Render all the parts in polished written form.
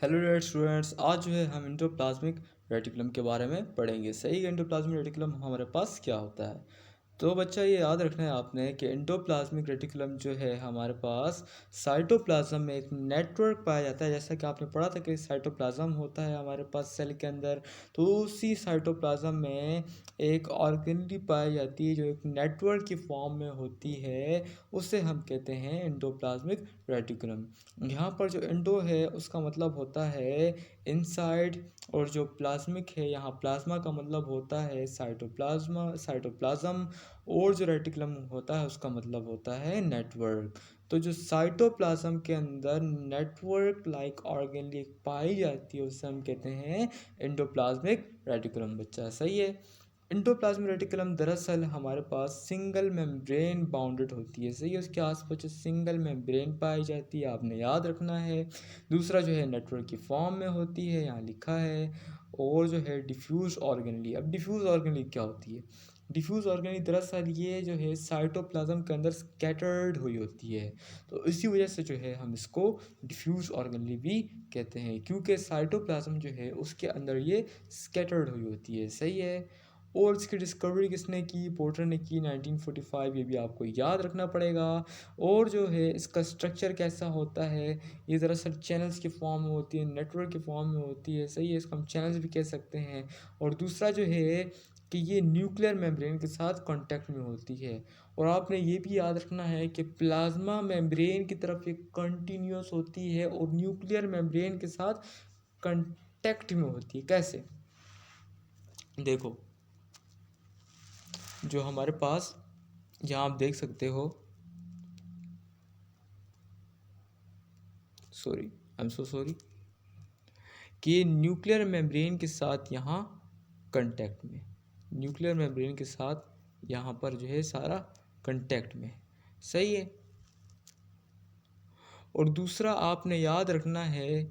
Hello dear students, आज जो है हम एंडोप्लाज्मिक रेटिकुलम के बारे में पढ़ेंगे। सही, एंडोप्लाज्मिक रेटिकुलम हमारे पास क्या होता है। तो बच्चा ये याद रखना है आपने कि एंडोप्लाज्मिक रेटिकुलम जो है हमारे पास साइटोप्लाज्म में एक नेटवर्क पाया जाता है। जैसा कि आपने पढ़ा था कि साइटोप्लाज्म होता है हमारे पास सेल के अंदर, तो उसी साइटोप्लाज्म में एक ऑर्गेनेली पाई जाती है जो एक नेटवर्क की फॉर्म में होती है। उसे हम कहते हैं एंडोप्लाज्मिक रेटिकुलम। यहाँ पर जो एंडो है उसका मतलब होता है इनसाइड, और जो प्लाज्मिक है यहाँ प्लाज्मा का मतलब होता है साइटोप्लाज्म, और जो रेटिकुलम होता है उसका मतलब होता है नेटवर्क। तो जो साइटोप्लाज्म के अंदर नेटवर्क लाइक ऑर्गेनेली पाई जाती है उसे हम कहते हैं एंडोप्लाज्मिक रेटिकुलम। बच्चा सही है। एंडोप्लाज्मिक रेटिकुलम दरअसल हमारे पास सिंगल मेम्ब्रेन बाउंडेड होती है। सही है, उसके आसपास जो सिंगल मेम्ब्रेन पाई जाती है आपने याद रखना है। दूसरा जो है नेटवर्क की फॉर्म में होती है, यहाँ लिखा है। और जो है डिफ्यूज ऑर्गेनेली। अब डिफ्यूज ऑर्गेनेली क्या होती है? डिफ्यूज ऑर्गेनेली दरअसल ये जो है साइटोप्लाज्म के अंदर स्कैटर्ड हुई होती है। तो इसी वजह से जो है हम इसको डिफ्यूज ऑर्गेनेली भी कहते हैं, क्योंकि साइटोप्लाज्म जो है उसके अंदर ये स्कैटर्ड हुई होती है। सही है। और इसकी डिस्कवरी किसने की? पोर्टर ने की 1945, ये भी आपको याद रखना पड़ेगा। और जो है इसका स्ट्रक्चर कैसा होता है? ये दरअसल चैनल्स की फॉर्म में होती है, नेटवर्क की फॉर्म में होती है। सही है, इसको हम चैनल्स भी कह सकते हैं। और दूसरा जो है कि ये न्यूक्लियर मेम्ब्रेन के साथ कांटेक्ट में होती है। और आपने ये भी याद रखना है कि प्लाज्मा मेम्ब्रेन की तरफ एक कंटिन्यूस होती है और न्यूक्लियर मेम्ब्रेन के साथ कांटेक्ट में होती है। कैसे? देखो, जो हमारे पास यहाँ आप देख सकते हो, sorry, I am so sorry, कि न्यूक्लियर मेम्ब्रेन के साथ यहाँ कांटेक्ट में, न्यूक्लियर मेम्ब्रेन के साथ यहाँ पर जो है सारा कांटेक्ट में। सही है। और दूसरा आपने याद रखना है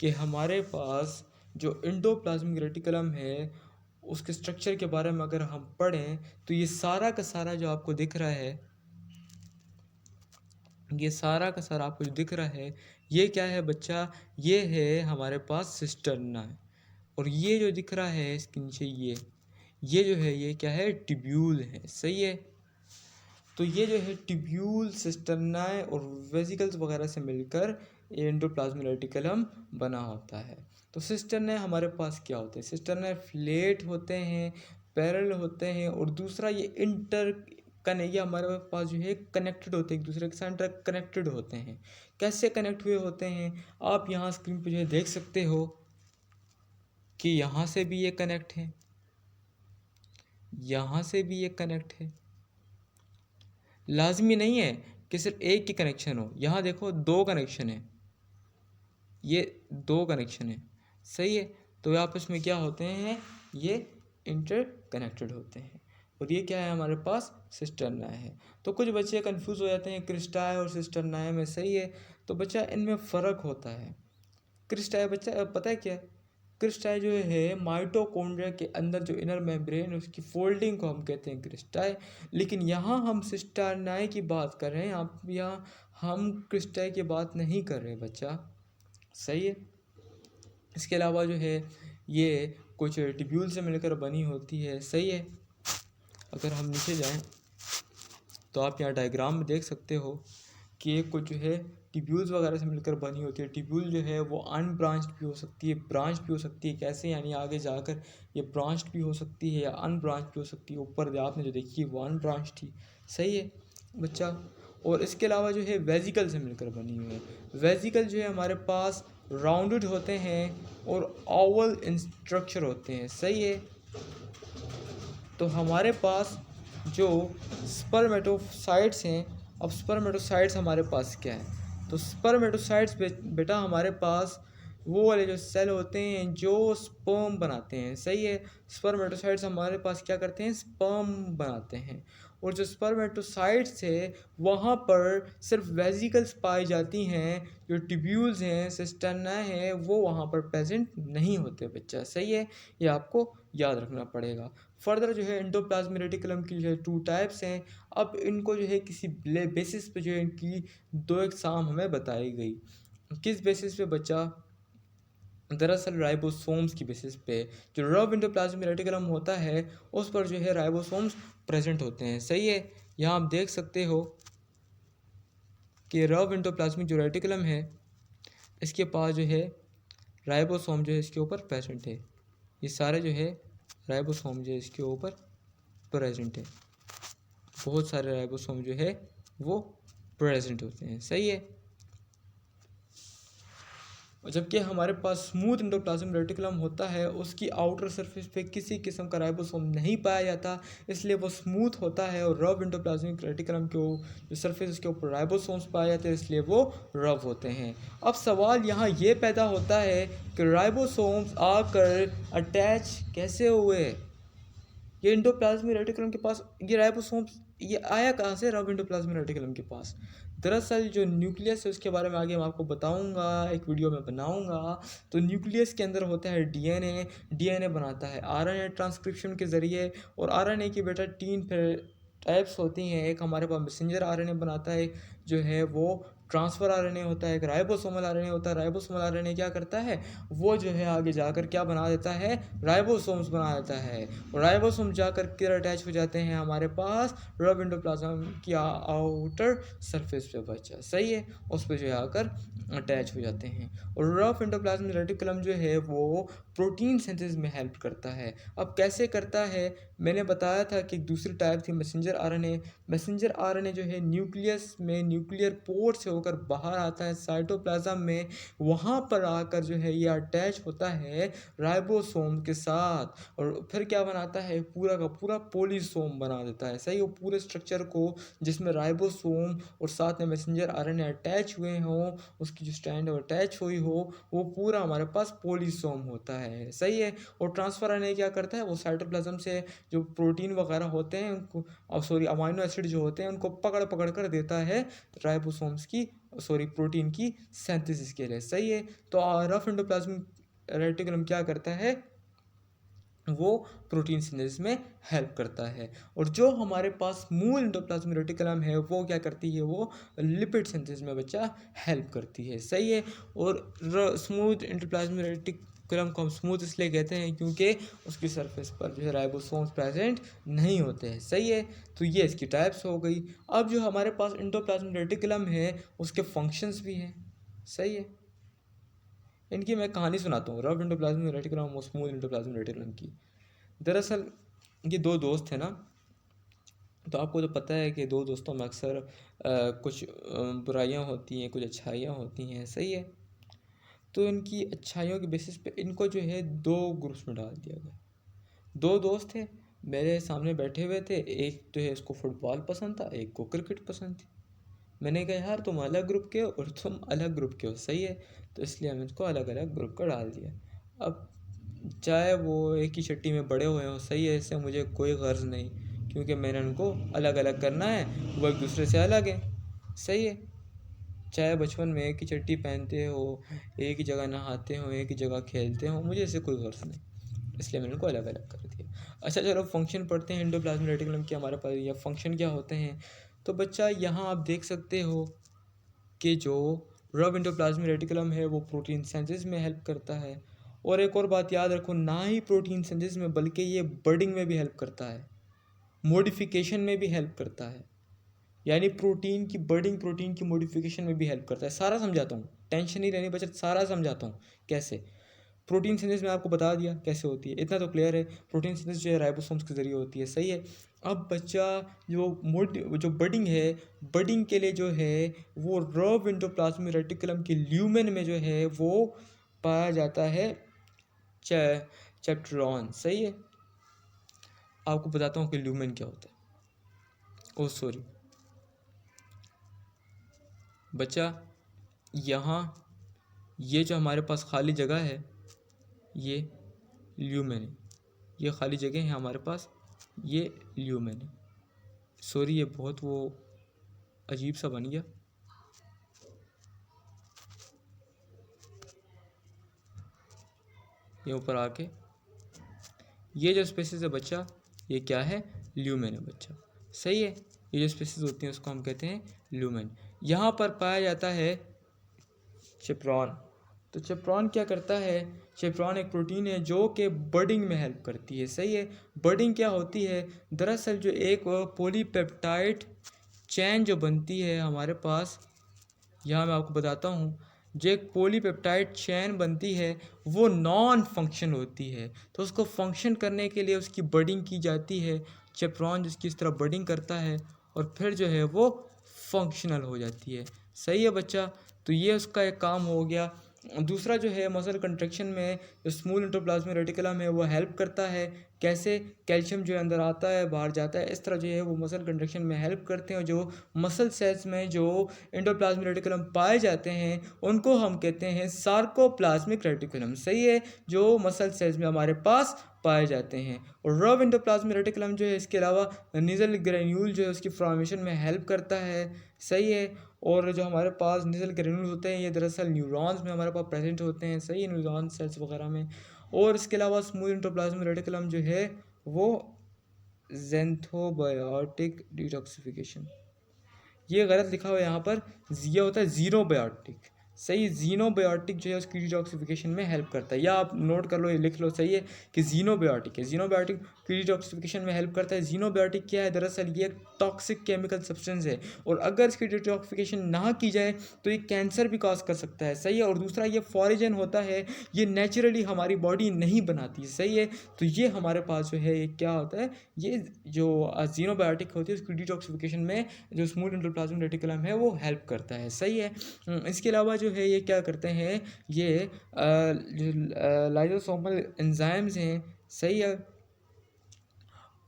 कि हमारे पास जो एंडोप्लाज्मिक रेटिकुलम है उसके स्ट्रक्चर के बारे में अगर हम पढ़ें तो ये सारा का सारा जो आपको दिख रहा है, ये सारा का सारा आपको जो दिख रहा है ये क्या है बच्चा? ये है हमारे पास सिस्टर्ना है। और ये जो दिख रहा है इसके नीचे ये जो है ये क्या है? ट्यूब्यूल है। सही है। तो ये जो है ट्यूब्यूल सिस्टर्नाए और वेसिकल्स वगैरह से मिलकर एंडोप्लाज्मिक रेटिकुलम बना होता है। तो सिस्टर्नाए हमारे पास क्या होते हैं? सिस्टर्नाए फ्लैट होते हैं, पैरेलल होते हैं, और दूसरा ये ये हमारे पास जो है कनेक्टेड होते हैं, एक दूसरे के साथ कनेक्टेड होते हैं। कैसे कनेक्ट हुए होते हैं? आप यहाँ स्क्रीन पे जो है देख सकते हो कि यहाँ से भी ये कनेक्ट है, यहाँ से भी ये कनेक्ट है। लाजमी नहीं है कि सिर्फ एक ही कनेक्शन हो। यहाँ देखो दो कनेक्शन है, ये दो कनेक्शन है। सही है। तो आपस में क्या होते हैं? ये इंटर कनेक्टेड होते हैं। और ये क्या है? हमारे पास सिस्टर्नाए है। तो कुछ बच्चे कंफ्यूज हो जाते हैं क्रिस्टाए और सिस्टर्नाए में। सही है। तो बच्चा इनमें फ़र्क होता है। क्रिस्टाए बच्चा पता है क्या? क्रिस्टाई जो है माइटोकॉन्ड्रिया के अंदर जो इनर मेम्ब्रेन उसकी फोल्डिंग को हम कहते हैं क्रिस्टाई। लेकिन यहाँ हम सिस्टर्नाई की बात कर रहे हैं, आप यहाँ हम क्रिस्टाई की बात नहीं कर रहे बच्चा। सही है। इसके अलावा जो है ये कुछ ट्यूब्यूल से मिलकर बनी होती है। सही है। अगर हम नीचे जाएं तो आप यहाँ डायग्राम में देख सकते हो कि ये कुछ जो है ट्यूब्यूल्स वगैरह से मिलकर बनी होती है। ट्यूब्यूल जो है वो अनब्रांच्ड भी हो सकती है, ब्रांच भी हो सकती है। कैसे? यानी आगे जाकर ये ब्रांच्ड भी हो सकती है या अनब्रांच्ड भी हो सकती है। ऊपर आपने जो देखी है वो अनब्रांच्ड थी। सही है बच्चा। और इसके अलावा जो है वेजिकल से मिलकर बनी हुई है। वेजिकल जो है हमारे पास राउंडेड होते हैं और ओवल इन स्ट्रक्चर होते हैं। सही है। तो हमारे पास जो स्पर्मेटोसाइट्स हैं, अब स्पर्मेटोसाइट्स हमारे पास क्या है? तो स्पर्मेटोसाइट्स बेटा हमारे पास वो वाले जो सेल होते हैं जो स्पर्म बनाते हैं। सही है। स्पर्मेटोसाइट्स हमारे पास क्या करते हैं? स्पर्म बनाते हैं। और जो स्पर्मेटोसाइट्स है वहाँ पर सिर्फ वेजिकल्स पाई जाती हैं, जो ट्यूब्यूल्स हैं, सिस्टर्ना है, वो वहाँ पर प्रेजेंट नहीं होते बच्चा। सही है। ये आपको याद रखना पड़ेगा। फर्दर जो है एंडोप्लाज्मिक रेटिकुलम की जो है 2 टाइप्स हैं। अब इनको जो है किसी बेसिस पे जो है इनकी 2 एग्जाम हमें बताई गई। किस बेसिस पे बच्चा? दरअसल राइबोसोम्स की बेसिस पे जो रब एंडोप्लाज्मिक रेटिकुलम होता है उस पर जो है राइबोसोम्स प्रेजेंट होते हैं। सही है, यहाँ आप देख सकते हो कि रब एंडोप्लाज्मिक जो रेटिकुलम है इसके पास जो है राइबोसोम जो है इसके ऊपर प्रेजेंट है। ये सारे जो है राइबोसोम जो है इसके ऊपर प्रेजेंट है, बहुत सारे राइबोसोम जो है वो प्रेजेंट होते हैं। सही है, जबकि हमारे पास स्मूथ एंडोप्लाज्मिक रेटिकुलम होता है उसकी आउटर सरफेस पे किसी किस्म का राइबोसोम नहीं पाया जाता, इसलिए वो स्मूथ होता है। और रब एंडोप्लाज्मिक रेटिकुलम के जो सरफेस उसके ऊपर राइबोसोम्स पाए जाते हैं इसलिए वो रब होते हैं। अब सवाल यहाँ ये पैदा होता है कि राइबोसोम्स आकर अटैच कैसे हुए, ये एंडोप्लाज्मिक रेटिकुलम के पास ये राइबोसोम्स ये आया कहाँ से रब एंडोप्लाज्मिक रेटिकुलम के पास। दरअसल जो न्यूक्लियस है उसके बारे में आगे मैं आपको बताऊंगा, एक वीडियो में बनाऊंगा। तो न्यूक्लियस के अंदर होता है डीएनए, डीएनए बनाता है आरएनए ट्रांसक्रिप्शन के ज़रिए। और आरएनए की बेटा 3 टाइप्स होती हैं, एक हमारे पास मैसेंजर आरएनए बनाता है जो है वो ट्रांसफ़र आरएनए होता है, एक राइबोसोमल आरएनए होता है। राइबोसोमल आरएनए क्या करता है, वो जो है आगे जाकर क्या बना देता है, राइबोसोम्स बना देता है। और राइबोसोम जाकर किधर अटैच हो जाते हैं, हमारे पास रब एंडोप्लाज्म की आउटर सरफेस पे बचा। सही है, उस पर जो है आकर अटैच हो जाते हैं। और रफ एंडोप्लाज्मिक रेटिकुलम जो है वो प्रोटीन सिंथेसिस में हेल्प करता है। अब कैसे करता है, मैंने बताया था कि एक दूसरी टाइप थी मैसेंजर आरएनए। मैसेंजर आरएनए जो है न्यूक्लियस में न्यूक्लियर पोर्ट से होकर बाहर आता है साइटोप्लाज्म में, वहाँ पर आकर जो है ये अटैच होता है राइबोसोम के साथ और फिर क्या बनाता है, पूरा का पूरा पॉलीसोम बना देता है। सही, वो पूरे स्ट्रक्चर को जिसमें राइबोसोम और साथ में मैसेंजर आरएनए अटैच हुए हों, उसकी जो स्टैंड अटैच हुई हो, वो पूरा हमारे पास पॉलीसोम होता है। सही है, और ट्रांसफर आरएनए क्या करता है, वो साइटोप्लाज्म से जो प्रोटीन वगैरह होते हैं उनको अमीनो एसिड जो होते हैं उनको पकड़ पकड़ कर देता है राइबोसोम्स की प्रोटीन की सिंथेसिस के लिए। सही है, तो रफ एंडोप्लाज्मिक रेटिकुलम क्या करता है, वो प्रोटीन सिंथेसिस में हेल्प करता है। और जो हमारे पास मूल एंडोप्लाज्मिक रेटिकुलम है वो क्या करती है, वो लिपिड सिंथेसिस में बच्चा हेल्प करती है। सही है, और स्मूथ एंडोप्लाज्मिक रेटिकुलम को हम स्मूथ इसलिए कहते हैं क्योंकि उसकी सरफेस पर जो है राइबोसोम्स प्रेजेंट नहीं होते हैं। सही है, तो ये इसकी टाइप्स हो गई। अब जो हमारे पास एंडोप्लाज्मिक रेटिकुलम है उसके फंक्शंस भी हैं। सही है, इनकी मैं कहानी सुनाता हूँ, रफ एंडोप्लाज्मिक रेटिकुलम और स्मूथ एंडोप्लाज्मिक रेटिकुलम की। दरअसल ये दो दोस्त थे ना, तो आपको तो पता है कि दो दोस्तों में अक्सर कुछ बुराइयां होती हैं, कुछ अच्छाइयाँ होती हैं। सही है, तो इनकी अच्छाइयों के बेसिस पे इनको जो है दो ग्रुप्स में डाल दिया गया। दो दोस्त थे, मेरे सामने बैठे हुए थे, एक जो है इसको फुटबॉल पसंद था, एक को क्रिकेट पसंद थी। मैंने कहा यार तुम अलग ग्रुप के हो और तुम अलग ग्रुप के हो। सही है, तो इसलिए हमने इसको अलग अलग ग्रुप का डाल दिया। अब चाहे वो एक ही छट्टी में बड़े हुए हों, सही है, इससे मुझे कोई गर्ज नहीं, क्योंकि मैंने उनको अलग अलग करना है, वो एक दूसरे से अलग है। सही है, चाहे बचपन में एक ही चट्टी पहनते हो, एक ही जगह नहाते हो, एक ही जगह खेलते हो, मुझे इससे कोई गर्ज नहीं, इसलिए मैंने उनको अलग अलग कर दिया। अच्छा चलो फंक्शन पढ़ते हैं एंडोप्लाज्मिक रेटिकुलम के, हमारे पास या फंक्शन क्या होते हैं। तो बच्चा यहाँ आप देख सकते हो कि जो रब एंडोप्लाज्मिक रेटिकुलम है वो प्रोटीन सिंथेसिस में हेल्प करता है। और एक और बात याद रखो, ना ही प्रोटीन सिंथेसिस में बल्कि ये बर्डिंग में भी हेल्प करता है, मॉडिफिकेशन में भी हेल्प करता है। यानी प्रोटीन की बर्डिंग, प्रोटीन की मॉडिफिकेशन में भी हेल्प करता है। सारा समझाता हूँ, टेंशन नहीं रहनी बच्चा, सारा समझाता हूँ कैसे। प्रोटीन सिंथेसिस में आपको बता दिया कैसे होती है, इतना तो क्लियर है। प्रोटीन सिंथेसिस जो है राइबोसोम्स के ज़रिए होती है। सही है, अब बच्चा जो बडिंग है, बडिंग के लिए जो है वो रब एंडोप्लाज्मिक रेटिकुलम के ल्यूमेन में जो है वो पाया जाता है चैप्टेरॉन। सही है, आपको बताता हूँ कि ल्यूमेन क्या होता है। ओ सॉरी बच्चा, यहाँ ये जो हमारे पास खाली जगह है ये ल्यूमेन है, ये खाली जगह है हमारे पास, ये ल्यूमेन है। सॉरी ये बहुत वो अजीब सा बन गया। ये ऊपर आके ये जो स्पेसिस है बच्चा, ये क्या है, ल्यूमेन है बच्चा। सही है, ये जो स्पेसिस होती हैं उसको हम कहते हैं ल्यूमेन। यहाँ पर पाया जाता है चिप्रॉन। तो चेप्रॉन क्या करता है, चेप्रॉन एक प्रोटीन है जो कि बडिंग में हेल्प करती है। सही है। बडिंग क्या होती है, दरअसल जो एक पॉलीपेप्टाइड चैन जो बनती है हमारे पास, यहाँ मैं आपको बताता हूँ, जो एक पॉलीपेप्टाइड चैन बनती है वो नॉन फंक्शन होती है, तो उसको फंक्शन करने के लिए उसकी बडिंग की जाती है। चेप्रॉन जिसकी इस तरह बडिंग करता है और फिर जो है वो फंक्शनल हो जाती है। सही है बच्चा, तो ये उसका एक काम हो गया। दूसरा जो है मसल कंट्रैक्शन में जो स्मूथ एंडोप्लाज्मिक रेटिकुलम है वो हेल्प करता है। कैसे, कैल्शियम जो अंदर आता है बाहर जाता है, इस तरह जो है वो मसल कंट्रैक्शन में हेल्प करते हैं। और जो मसल सेल्स में जो एंडोप्लाज्मिक रेटिकुलम पाए जाते हैं उनको हम कहते हैं सार्कोप्लाज्मिक रेटिकुलम। सही है, जो मसल सेल्स में हमारे पास पाए जाते हैं। और रव एंडोप्लाज्मिक रेटिकुलम जो है इसके अलावा निजल ग्रेन्यूल जो है उसकी फॉर्मेशन में हेल्प करता है। सही है। और जो हमारे पास निजल ग्रेन्यूल होते हैं ये दरअसल न्यूरॉन्स में हमारे पास प्रेजेंट होते हैं। सही है, न्यूरॉन सेल्स वगैरह में। और इसके अलावा स्मूथ एंडोप्लाज्मिक रेटिकुलम जो है वो ज़ेंथोबायोटिक डिटॉक्सिफिकेशन, ये गलत लिखा हुआ है यहाँ पर, ये होता है ज़ीनोबायोटिक। सही, ज़ीनोबायोटिक जो है उसकी डिटॉक्सिफिकेशन में हेल्प करता है, या आप नोट कर लो, ये लिख लो। सही है कि ज़ीनोबायोटिक है, ज़ीनोबायोटिक की डिटॉक्सिफिकेशन में हेल्प करता है। ज़ीनोबायोटिक क्या है, दरअसल ये एक टॉक्सिक केमिकल सब्सटेंस है और अगर इसकी डिटॉक्सिफिकेशन ना की जाए तो ये कैंसर भी कॉज कर सकता है। सही है। और दूसरा ये फॉरेजन होता है, ये नेचुरली हमारी बॉडी नहीं बनाती। सही है। तो ये हमारे पास जो है ये क्या होता है, ये जो ज़ीनोबायोटिक होती है उसकी डिटॉक्सिफिकेशन में जो स्मूथ एंडोप्लाज्मिक रेटिकुलम है वो हेल्प करता है। सही है। इसके अलावा जो है ये क्या करते हैं, ये जो लाइसोसोमल एंजाइम्स हैं, सही है,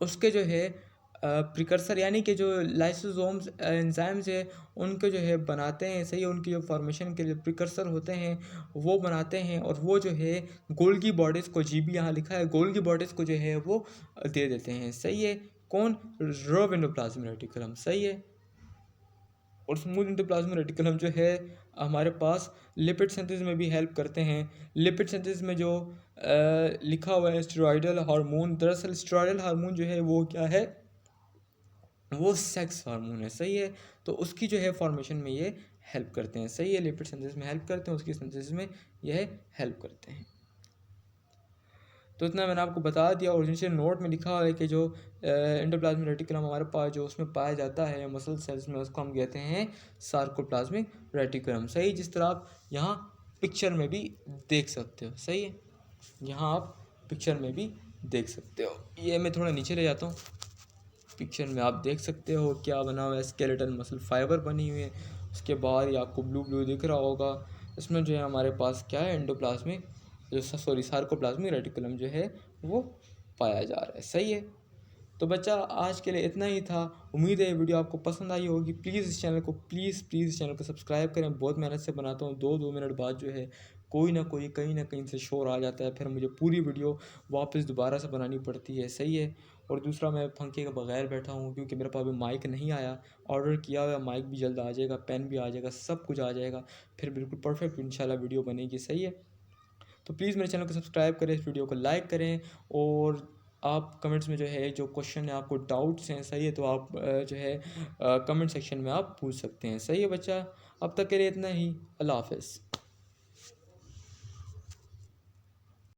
उसके जो है प्रिकर्सर, यानी कि जो लाइसोसोम्स एंजाइम्स है उनको जो है बनाते हैं। सही है, उनकी जो फॉर्मेशन के जो प्रिकर्सर होते हैं वो बनाते हैं और वो जो है गोल्गी बॉडीज़ को, जी भी यहाँ लिखा है, गोल्गी बॉडीज़ को जो है वो दे देते हैं। सही है। कौन, रव एंडोप्लाज्मिक रेटिकुलम। सही है। और स्मूथ एंडोप्लाज्मिक रेटिकुलम जो है हमारे पास लिपिड सिंथेसिस में भी हेल्प करते हैं। लिपिड सिंथेसिस में जो लिखा हुआ है स्टेरॉयडल हार्मोन, दरअसल स्टेरॉयडल हार्मोन जो है वो क्या है, वो सेक्स हार्मोन है। सही है। तो उसकी जो है फॉर्मेशन में ये हेल्प करते हैं। सही है, लिपिड सिंथेसिस में हेल्प करते हैं, उसकी सिंथेसिस में यह हेल्प करते हैं। तो इतना मैंने आपको बता दिया। और नीचे नोट में लिखा हुआ है कि जो एंडोप्लाज्मिक रेटिकुलम हमारे पास जो उसमें पाया जाता है मसल सेल्स में, उसको हम कहते हैं सार्कोप्लाज्मिक रेटिकुलम। सही, जिस तरह आप यहाँ पिक्चर में भी देख सकते हो। सही है, यहाँ आप पिक्चर में भी देख सकते हो। ये मैं थोड़ा नीचे ले जाता हूँ, पिक्चर में आप देख सकते हो क्या बना हुआ है, स्केलेटल मसल फाइबर बनी हुई है। उसके बाद ये आपको ब्लू ब्लू दिख रहा होगा, इसमें जो है हमारे पास क्या है, एंडोप्लाज्मिक जो सॉरी सार्कोप्लाज्मिक रेटिकुलम जो है वो पाया जा रहा है। सही है। तो बच्चा आज के लिए इतना ही था। उम्मीद है ये वीडियो आपको पसंद आई होगी। प्लीज़ इस चैनल को प्लीज़ इस चैनल को सब्सक्राइब करें। बहुत मेहनत से बनाता हूँ, 2 मिनट बाद जो है कोई ना कोई कहीं ना कहीं से शोर आ जाता है, फिर मुझे पूरी वीडियो वापस दोबारा से बनानी पड़ती है। सही है। और दूसरा, मैं पंखे के बगैर बैठा हूँ क्योंकि मेरे पास अभी माइक नहीं आया। ऑर्डर किया हुआ माइक भी जल्द आ जाएगा, पेन भी आ जाएगा, सब कुछ आ जाएगा, फिर बिल्कुल परफेक्ट इंशाल्लाह वीडियो बनेगी। सही है। तो प्लीज़ मेरे चैनल को सब्सक्राइब करें, इस वीडियो को लाइक करें। और आप कमेंट्स में जो है जो क्वेश्चन है, आपको डाउट्स हैं, सही है, तो आप जो है कमेंट सेक्शन में आप पूछ सकते हैं। सही है बच्चा, अब तक के लिए इतना ही। अल्लाह हाफ़िज़।